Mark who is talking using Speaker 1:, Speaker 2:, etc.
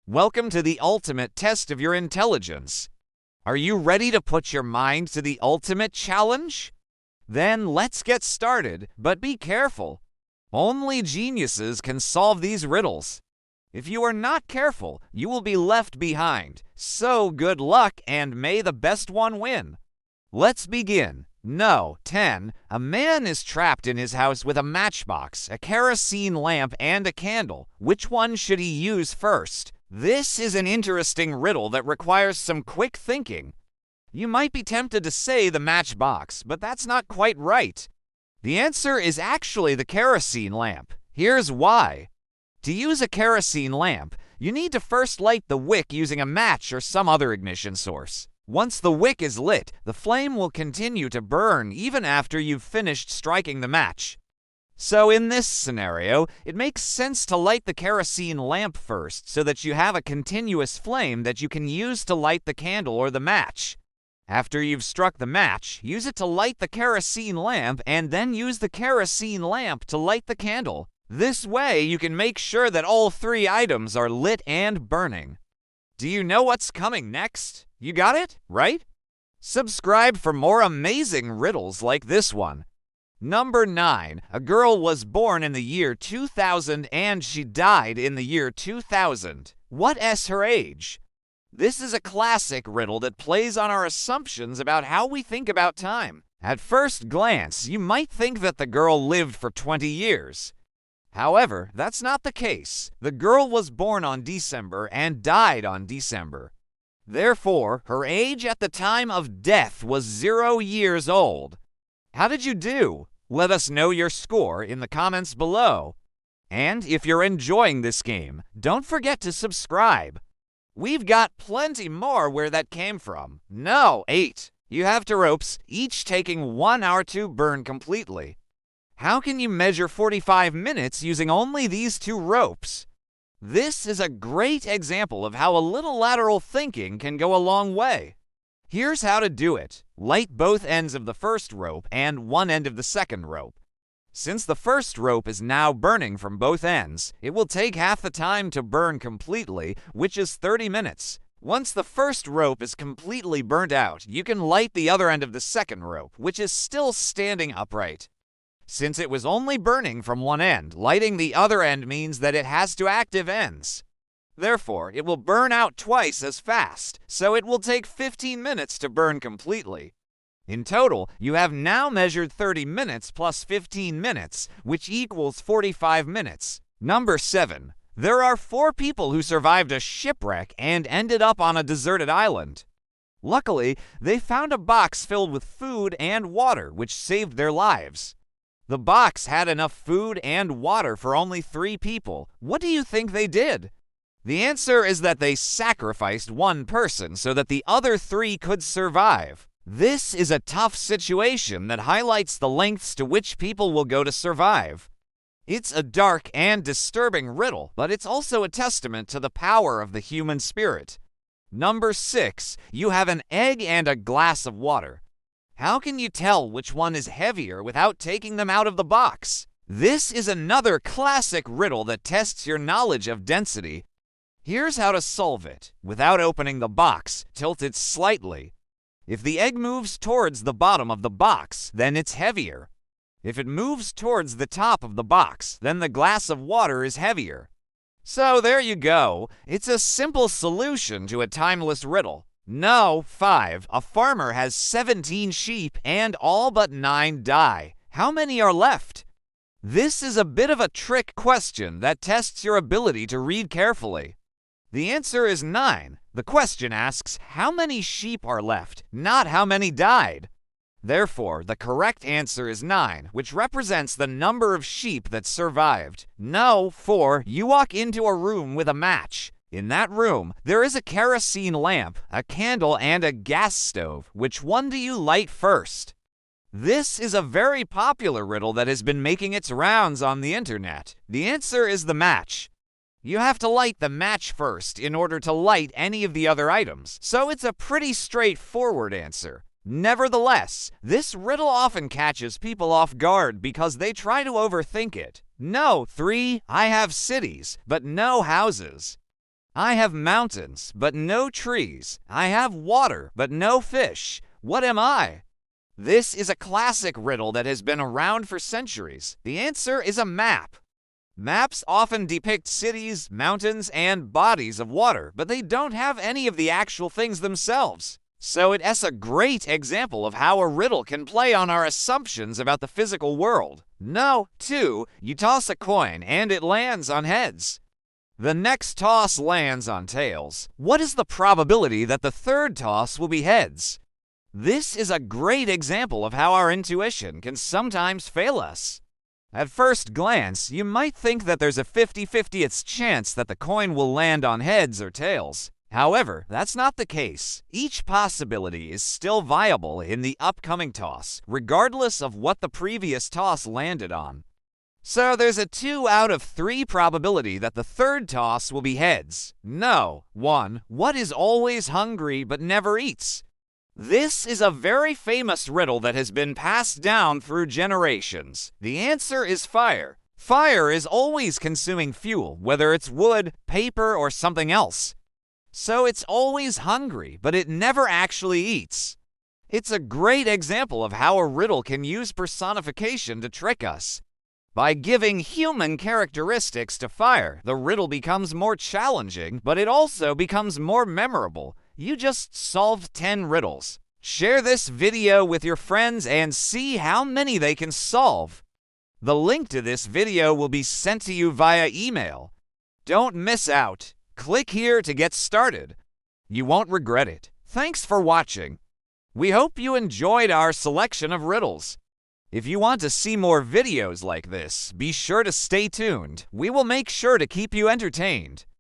Speaker 1: Welcome to the ultimate test of your intelligence. Are you ready to put your mind to the ultimate challenge? Then let's get started, but be careful. Only geniuses can solve these riddles. If you are not careful, you will be left behind. So good luck and may the best one win. Let's begin. No. 10. A man is trapped in his house with a matchbox, a kerosene lamp, and a candle. Which one should he use first? This is an interesting riddle that requires some quick thinking. You might be tempted to say the matchbox, but that's not quite right. The answer is actually the kerosene lamp. Here's why. To use a kerosene lamp, you need to first light the wick using a match or some other ignition source. Once the wick is lit, the flame will continue to burn even after you've finished striking the match. So in this scenario, it makes sense to light the kerosene lamp first so that you have a continuous flame that you can use to light the candle or the match. After you've struck the match, use it to light the kerosene lamp and then use the kerosene lamp to light the candle. This way, you can make sure that all three items are lit and burning. Do you know what's coming next? You got it, right? Subscribe for more amazing riddles like this one. Number 9. A girl was born in the year 2000 and she died in the year 2000. What is her age? This is a classic riddle that plays on our assumptions about how we think about time. At first glance, you might think that the girl lived for 20 years. However, that's not the case. The girl was born on December and died on December. Therefore, her age at the time of death was 0 years old. How did you do? Let us know your score in the comments below. And if you're enjoying this game, don't forget to subscribe. We've got plenty more where that came from. No, 8. You have 2 ropes, each taking 1 hour to burn completely. How can you measure 45 minutes using only these 2 ropes? This is a great example of how a little lateral thinking can go a long way. Here's how to do it. Light both ends of the first rope and one end of the second rope. Since the first rope is now burning from both ends, it will take half the time to burn completely, which is 30 minutes. Once the first rope is completely burnt out, you can light the other end of the second rope, which is still standing upright. Since it was only burning from one end, lighting the other end means that it has 2 active ends. Therefore, it will burn out twice as fast, so it will take 15 minutes to burn completely. In total, you have now measured 30 minutes plus 15 minutes, which equals 45 minutes. Number 7. There are 4 people who survived a shipwreck and ended up on a deserted island. Luckily, they found a box filled with food and water, which saved their lives. The box had enough food and water for only 3 people. What do you think they did? The answer is that they sacrificed one person so that the other 3 could survive. This is a tough situation that highlights the lengths to which people will go to survive. It's a dark and disturbing riddle, but it's also a testament to the power of the human spirit. Number 6. You have an egg and a glass of water. How can you tell which one is heavier without taking them out of the box? This is another classic riddle that tests your knowledge of density. Here's how to solve it. Without opening the box, tilt it slightly. If the egg moves towards the bottom of the box, then it's heavier. If it moves towards the top of the box, then the glass of water is heavier. So there you go. It's a simple solution to a timeless riddle. No. 5. A farmer has 17 sheep and all but 9 die. How many are left? This is a bit of a trick question that tests your ability to read carefully. The answer is 9. The question asks how many sheep are left, not how many died. Therefore, the correct answer is 9, which represents the number of sheep that survived. No. 4. You walk into a room with a match. In that room, there is a kerosene lamp, a candle, and a gas stove. Which one do you light first? This is a very popular riddle that has been making its rounds on the internet. The answer is the match. You have to light the match first in order to light any of the other items, so it's a pretty straightforward answer. Nevertheless, this riddle often catches people off guard because they try to overthink it. No. 3. I have cities, but no houses. I have mountains, but no trees. I have water, but no fish. What am I? This is a classic riddle that has been around for centuries. The answer is a map. Maps often depict cities, mountains, and bodies of water, but they don't have any of the actual things themselves. So it's a great example of how a riddle can play on our assumptions about the physical world. No, 2, you toss a coin and it lands on heads. The next toss lands on tails. What is the probability that the third toss will be heads? This is a great example of how our intuition can sometimes fail us. At first glance, you might think that there's a 50-50 chance that the coin will land on heads or tails. However, that's not the case. Each possibility is still viable in the upcoming toss, regardless of what the previous toss landed on. So there's a 2 out of 3 probability that the third toss will be heads. No. 1. What is always hungry but never eats? This is a very famous riddle that has been passed down through generations. The answer is fire. Fire is always consuming fuel, whether it's wood, paper, or something else. So it's always hungry, but it never actually eats. It's a great example of how a riddle can use personification to trick us. By giving human characteristics to fire, the riddle becomes more challenging, but it also becomes more memorable. You just solved 10 riddles. Share this video with your friends and see how many they can solve. The link to this video will be sent to you via email. Don't miss out. Click here to get started. You won't regret it. Thanks for watching. We hope you enjoyed our selection of riddles. If you want to see more videos like this, be sure to stay tuned. We will make sure to keep you entertained.